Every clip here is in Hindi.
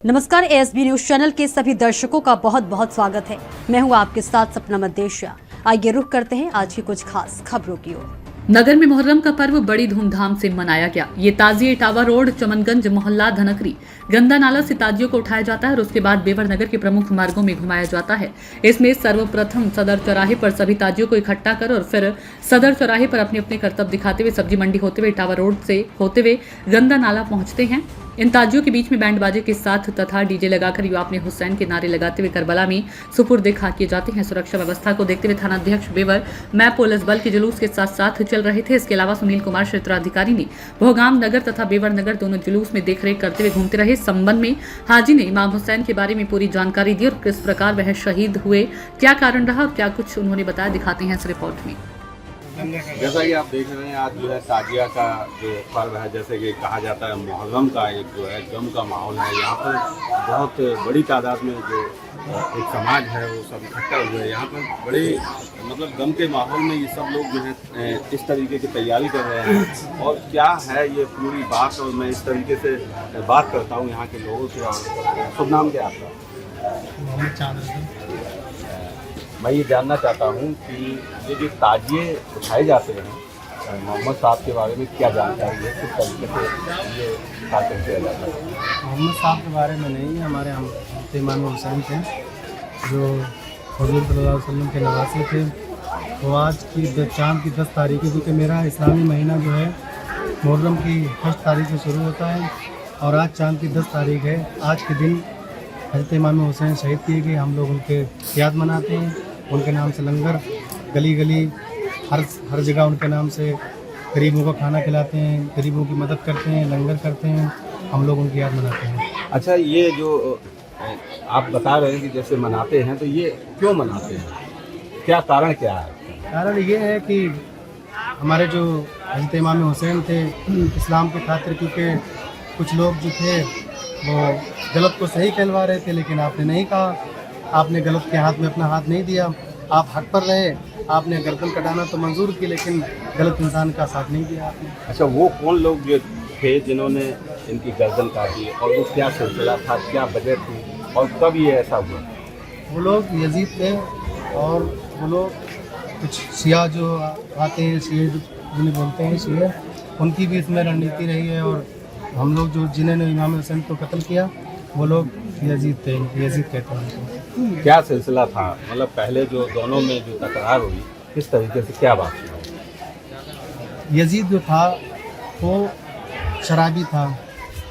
नमस्कार, एएसबी न्यूज चैनल के सभी दर्शकों का बहुत बहुत स्वागत है। मैं हूं आपके साथ सपना मदेशिया। आइए रुख करते हैं आज की कुछ खास खबरों की ओर। नगर में मुहर्रम का पर्व बड़ी धूमधाम से मनाया गया। ये ताजिया इटावा रोड, चमनगंज मोहल्ला, धनकरी, गंदा नाला से ताजियों को उठाया जाता है और उसके बाद बेवर नगर के प्रमुख मार्गों में घुमाया जाता है। इसमें सर्वप्रथम सदर चौराहे पर सभी ताजियों को इकट्ठा कर और फिर सदर चौराहे पर अपने अपने करतब दिखाते हुए सब्जी मंडी होते हुए इटावा रोड से होते हुए गंदा नाला पहुंचते हैं। इन ताजियों के बीच में बैंड बाजे के साथ तथा डीजे लगाकर युवा अपने हुसैन के नारे लगाते हुए करबला में सुपुर्द खाक किए जाते हैं। सुरक्षा व्यवस्था को देखते हुए थानाध्यक्ष बेवर मैं पुलिस बल के जुलूस के साथ साथ चल रहे थे। इसके अलावा सुनील कुमार क्षेत्राधिकारी ने भोगाम नगर तथा बेवर नगर दोनों जुलूस में देखरेख करते हुए घूमते रहे। संबंध में हाजी ने इमाम हुसैन के बारे में पूरी जानकारी दी और किस प्रकार वह शहीद हुए, क्या कारण रहा और क्या कुछ उन्होंने बताया, दिखाते हैं इस रिपोर्ट में। जैसा कि आप देख रहे हैं, आज जो है ताजिया का जो पर्व है, जैसे कि कहा जाता है मुहर्रम का एक जो है गम का माहौल है। यहाँ पर बहुत बड़ी तादाद में जो एक समाज है वो सब इकट्ठा हुए हैं। यहाँ पर बड़े मतलब गम के माहौल में ये सब लोग जो है इस तरीके की तैयारी कर रहे हैं। और क्या है ये पूरी बात, और मैं इस तरीके से बात करता हूँ यहाँ के लोगों से। और शुभ नाम क्या आपका? मैं ये जानना चाहता हूँ कि ये जो ताजिए उठाए जाते हैं मोहम्मद साहब के बारे में क्या जानकारी है, किस तरीके से ये कार्यक्रम किया जाता है? मोहम्मद साहब के बारे में नहीं, हमारे हम इमाम हुसैन थे जो हुज़ूर सल्लल्लाहु अलैहि वसल्लम के नवासे थे। तो आज की चाँद की 10 तारीख है, क्योंकि मेरा इस्लामी महीना जो है मुहर्रम की 1 तारीख से शुरू होता है और आज चाँद की 10 तारीख है। आज के दिन हज़रत इमाम हुसैन शहीद किए गए, हम लोग उनके याद मनाते हैं। उनके नाम से लंगर गली गली हर जगह उनके नाम से गरीबों को खाना खिलाते हैं, गरीबों की मदद करते हैं, लंगर करते हैं, हम लोग उनकी याद मनाते हैं। अच्छा, ये जो आप बता रहे हैं कि जैसे मनाते हैं, तो ये क्यों मनाते हैं, क्या कारण क्या है? कारण ये है कि हमारे जो हज़रत इमाम हुसैन थे इस्लाम की खातिर, क्योंकि कुछ लोग जो थे वो गलत को सही कहलवा रहे थे, लेकिन आपने नहीं कहा, आपने गलत के हाथ में अपना हाथ नहीं दिया, आप हक पर रहे। आपने गर्दन कटाना तो मंजूर की, लेकिन गलत इंसान का साथ नहीं दिया आपने। अच्छा, वो कौन लोग जो थे जिन्होंने इनकी गर्दन काटी, और वो क्या सिलसिला था, क्या वजह थी, और कब ये ऐसा हुआ? वो लोग यजीद थे और वो लोग कुछ शिया जो आते हैं, शिया जिन्हें बोलते हैं शिया, उनकी भी इसमें रणनीति रही है। और हम लोग जो जिन्होंने इमाम हुसैन को कत्ल किया वो लोग यजीद थे, यजीद कहते हैं उनको। क्या सिलसिला था, मतलब पहले जो दोनों में जो तकरार हुई, किस तरीके से, क्या बात हुई? यजीद जो था वो शराबी था,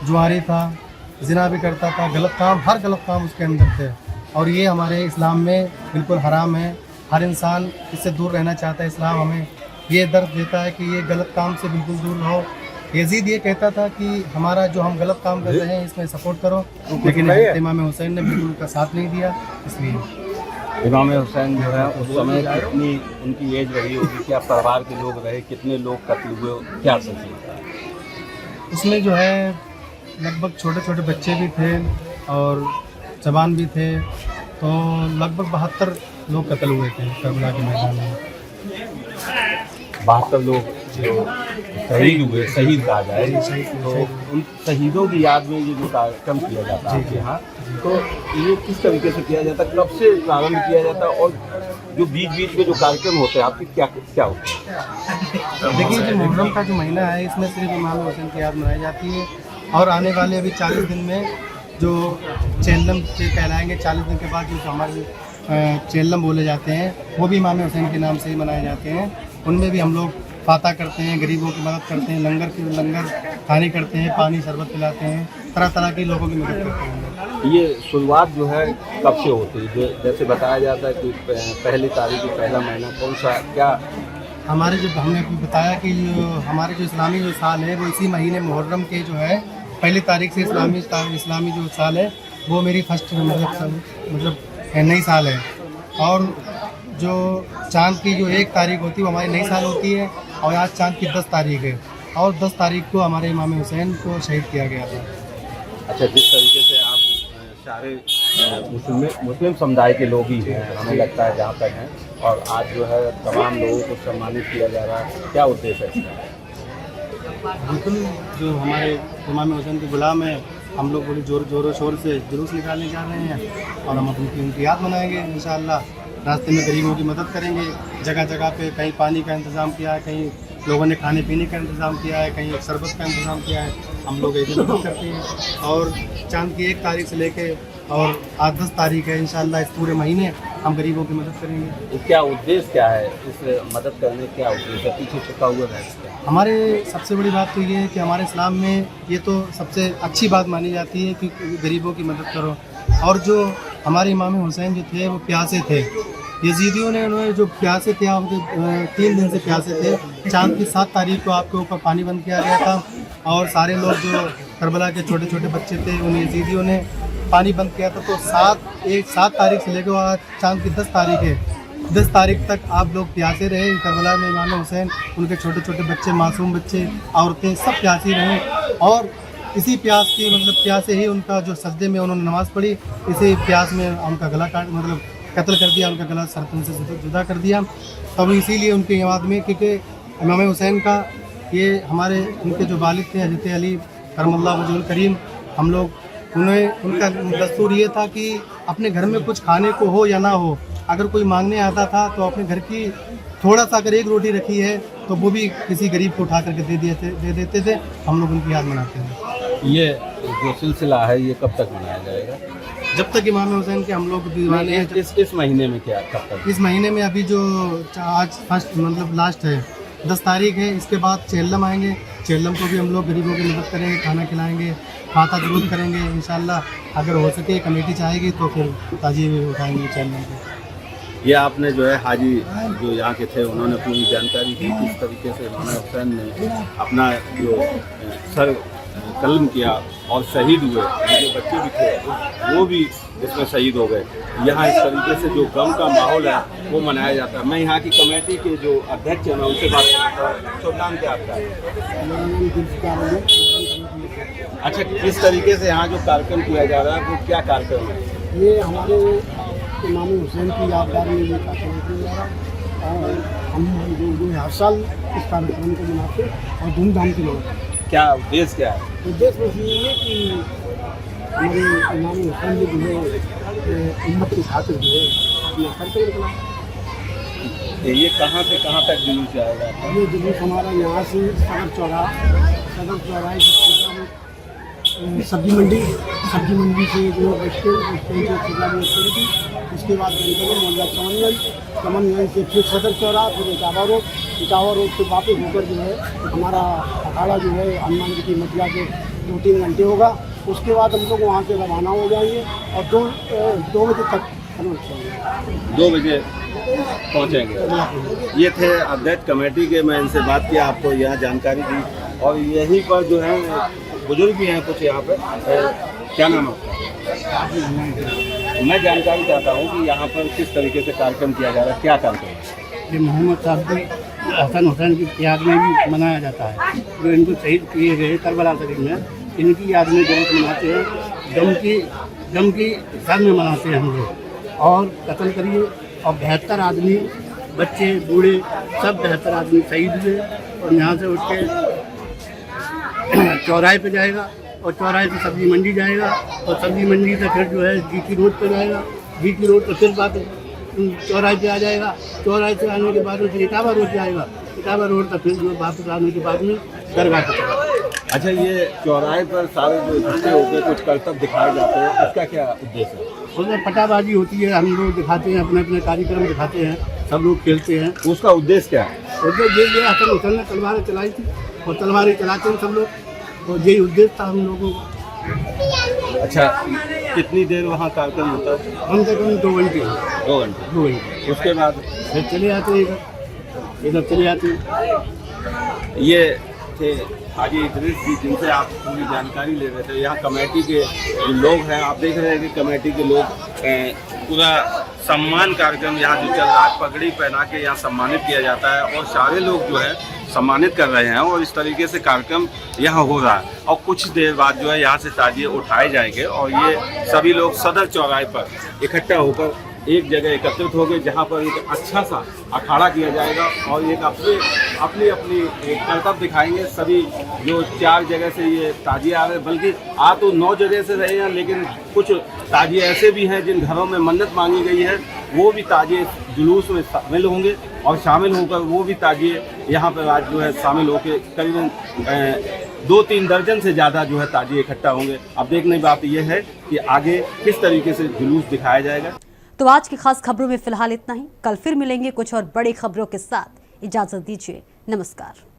जुआरी था, जिना भी करता था, गलत काम, हर गलत काम उसके अंदर थे। और ये हमारे इस्लाम में बिल्कुल हराम है। हर इंसान इससे दूर रहना चाहता है। इस्लाम हमें ये दर्द देता है कि ये गलत काम से बिल्कुल दूर रहो। यजीद ये कहता था कि हमारा जो हम गलत काम कर रहे हैं इसमें सपोर्ट करो, लेकिन इमाम हुसैन ने बिल्कुल उनका साथ नहीं दिया। इसलिए इमाम हुसैन जो है उस समय कितनी उनकी एज रही होगी, क्या परिवार के लोग रहे, कितने लोग कत्ल हुए, क्या सिलसिला था? उसमें जो है लगभग छोटे छोटे बच्चे भी थे और जवान भी थे, तो लगभग 72 लोग कत्ल हुए थे करबला के मैदान में। 72 लोग जो शहीद हुए, शहीद कहा जाए, तो उन शहीदों की याद में ये जो कार्यक्रम किया जाता है आपके यहाँ, तो ये किस तरीके से किया जाता है, कब से प्रारंभ किया जाता है, और जो बीच बीच में जो कार्यक्रम होते हैं आपके क्या क्या होते हैं? देखिए, जो मुहर्रम का जो महीना है इसमें सिर्फ इमाम हुसैन की याद मनाई जाती है। और आने वाले अभी 40 दिन में जो चेल्लम कहलाएंगे, 40 दिन के बाद जो हमारे चेल्लम बोले जाते हैं वो भी इमाम हुसैन के नाम से ही मनाए जाते हैं। उनमें भी हम लोग फाता करते हैं, गरीबों की मदद करते हैं, लंगर खाने करते हैं, पानी शरबत पिलाते हैं, तरह तरह के लोगों की मदद करते हैं। ये शुरुआत जो है कब से होती है? जैसे बताया जाता है कि पहली तारीख की पहला महीना कौन सा, क्या हमारे जो हमने बताया कि जो हमारे जो इस्लामी जो साल है वो इसी महीने मुहर्रम के जो है पहली तारीख से इस्लामी जो साल है वो मेरी फर्स्ट मतलब नई साल है। और जो चाँद की जो 1 तारीख होती है वो हमारी नई साल होती है। और आज चाँद की 10 तारीख है और 10 तारीख को हमारे इमाम हुसैन को शहीद किया गया था। अच्छा, जिस तरीके से आप सारे मुस्लिम समुदाय के लोग ही हैं, हमें लगता है जहाँ तक हैं, और आज जो है तमाम लोगों को सम्मानित किया जा रहा है, क्या उद्देश्य है? बिल्कुल, जो हमारे इमाम हुसैन के गुलाम हैं हम लोग बड़ी जोरों शोर से जुलूस निकालने जा रहे हैं और हम अपनी उनकी याद मनाएंगे इंशाअल्लाह। रास्ते में गरीबों की मदद करेंगे। जगह जगह पे कहीं पानी का इंतज़ाम किया है, कहीं लोगों ने खाने पीने का इंतज़ाम किया है, कहीं एक शरबत का इंतज़ाम किया है। हम लोग ऐसे मदद करते हैं और चाँद की 1 तारीख से लेके और आज 10 तारीख है इंशाअल्लाह, इस पूरे महीने हम गरीबों की मदद करेंगे। क्या उद्देश्य क्या है इस मदद करने का, क्या उद्देश्य पीछे छुपा हुआ है? हमारे सबसे बड़ी बात तो ये है कि हमारे इस्लाम में ये तो सबसे अच्छी बात मानी जाती है कि गरीबों की मदद करो। और जो हमारे इमाम हुसैन जो थे वो प्यासे थे, यजीदियों ने उन्होंने जो प्यासे थे आपके 3 दिन से प्यासे थे। चाँद की 7 तारीख को आपके ऊपर पानी बंद किया गया था और सारे लोग जो करबला के छोटे छोटे बच्चे थे उन यजीदियों ने पानी बंद किया था। तो 7 तारीख से लेकर आज चाँद की 10 तारीख है, 10 तारीख तक आप लोग प्यासे रहे। करबला में इमाम हुसैन, उनके छोटे छोटे बच्चे, मासूम बच्चे, औरतें सब प्यासी रहे और इसी प्यास की प्यासे ही उनका जो सजदे में उन्होंने नमाज़ पढ़ी, इसी प्यास में उनका गला कत्ल कर दिया, उनका गला सरतन से जुदा कर दिया। तब इसीलिए उनके याद में, क्योंकि इमाम हुसैन का ये हमारे उनके जो वालिद थे हज़रत अली करमल्लाहु वजहुल करीम, हम लोग उनका दस्तूर ये था कि अपने घर में कुछ खाने को हो या ना हो, अगर कोई मांगने आता था तो अपने घर की थोड़ा सा अगर 1 रोटी रखी है तो वो भी किसी गरीब को उठा करके दे देते थे। हम लोग उनकी याद मनाते हैं। ये जो सिलसिला है ये कब तक मनाया जाएगा? जब तक इमाम हुसैन के हम लोग दीवाने हैं। इस महीने में क्या, कब तक? इस महीने में अभी जो आज फर्स्ट लास्ट है 10 तारीख है, इसके बाद चेल्लम आएंगे। चेल्लम को भी हम लोग गरीबों की मदद करेंगे, खाना खिलाएंगे, खाता जरूर करेंगे इंशाल्लाह। अगर हो सके कमेटी चाहेगी तो फिर ताजिए भी उठाएंगे चेल्लम को। ये आपने जो है हाजी जो यहाँ के थे उन्होंने पूरी जानकारी दी किस तरीके से इमाम हुसैन ने अपना जो सर कलम किया और शहीद हुए। जो बच्चे भी थे वो भी इसमें शहीद हो गए। यहाँ इस तरीके से जो गम का माहौल है वो मनाया जाता है। मैं यहाँ की कमेटी के जो अध्यक्ष हैं मैं उनसे बात करता हूँ। तो नाम क्या आपका? अच्छा, किस तरीके से यहाँ जो कार्यक्रम किया जा रहा है वो क्या कार्यक्रम है? ये हमारे इमाम हुसैन की यादगार में ये कार्यक्रम किया जा रहा है और हम जो हर साल इस कार्यक्रम को मनाते और धूमधाम से मनाते हैं। क्या उद्देश्य क्या है? उद्देश्य बस ये है कि हमारे इमाम हुसैन जो है उम्मत की खातिर जो है अपना कार्यक्रम चलाएं। ये कहाँ से कहाँ तक जुलूस जाएगा? ये जुलूस हमारा यहाँ से सदर चौराहे सब्जी मंडी से जो स्टैंड थी, उसके बाद मोहल्ला चमनगंज से फिर सदर चौराहा, फिर इटावा रोड से वापस होकर जो है हमारा अखाड़ा जो है हनुमान जी की मटिया से 2-3 घंटे होगा। उसके बाद हम लोग वहाँ से रवाना हो जाएंगे और 2 बजे तक 2 बजे पहुँचेंगे। ये थे अध्यक्ष कमेटी के, मैं इनसे बात किया, आपको यह जानकारी दी। और यहीं पर जो है बुजुर्ग भी हैं कुछ यहाँ पे। क्या नाम है? मैं जानकारी चाहता हूँ कि यहाँ पर किस तरीके से कार्यक्रम किया जा रहा है, क्या कार्यक्रम है? ये मोहम्मद साहब हसन हुसैन की याद में भी मनाया जाता है, जो इनको शहीद किए गए करबला शरीफ में, इनकी याद में जुलूस मनाते हैं। गम की सर में मनाते हैं हम लोग। और कत्ल करिए और 72 आदमी, बच्चे बूढ़े सब 72 आदमी शहीद हुए। और यहाँ से उठ के चौराहे पे जाएगा और चौराहे से सब्जी मंडी जाएगा और सब्जी मंडी से फिर जो है जीटी रोड पे जाएगा। जीटी रोड पे फिर बात चौराहे पे आ जाएगा। चौराहे से आने के बाद फिर इटावा रोड जाएगा। इटावा रोड का फिर जो वापस आने के बाद में दरगाह पे चलेगा। अच्छा, ये चौराहे पर सारे जो इकट्ठे होकर कुछ करतब दिखाए जाते हैं, उसका क्या उद्देश्य है? उसमें पटाबाजी होती है, हम लोग दिखाते हैं, अपने अपने कार्यक्रम दिखाते हैं, सब लोग खेलते हैं। उसका उद्देश्य क्या है? उद्देश्य ये हसन हुसैन ने तलवारें चलाई थी और तलवारें चलाते हैं सब लोग, और यही उद्देश्य था हम लोगों को। अच्छा, कितनी देर वहाँ कार्यक्रम होता है? कम से कम 2 घंटे। 2 घंटे। उसके बाद फिर चले आते हैं इधर चले आते हैं। ये थे हाजी इदरीस जी, जिनसे आप पूरी जानकारी ले रहे थे। यहाँ कमेटी के जो लोग हैं, आप देख रहे हैं कि कमेटी के लोग पूरा सम्मान कार्यक्रम यहाँ जो चल रहा है, पगड़ी पहना के यहाँ सम्मानित किया जाता है और सारे लोग जो है सम्मानित कर रहे हैं और इस तरीके से कार्यक्रम यहाँ हो रहा है। और कुछ देर बाद जो है यहाँ से ताजिए उठाए जाएंगे और ये सभी लोग सदर चौराहे पर इकट्ठा होकर एक जगह एकत्रित होंगे जहाँ पर एक अच्छा सा अखाड़ा किया जाएगा और एक अपनी अपनी एक कर्तव्य दिखाएंगे। सभी जो 4 जगह से ये ताजिए आ रहे, बल्कि आ तो 9 जगह से रहे हैं, लेकिन कुछ ताजिए ऐसे भी हैं जिन घरों में मन्नत मांगी गई है, वो भी ताजिए जुलूस में शामिल होंगे और शामिल होकर वो भी ताजिए यहाँ पर आज जो है शामिल होकर करीबन 2-3 दर्जन से ज़्यादा जो है ताजिए इकट्ठा होंगे। अब देखने की बात यह है कि आगे किस तरीके से जुलूस दिखाया जाएगा। तो आज की खास खबरों में फिलहाल इतना ही। कल फिर मिलेंगे कुछ और बड़ी खबरों के साथ। इजाजत दीजिए, नमस्कार।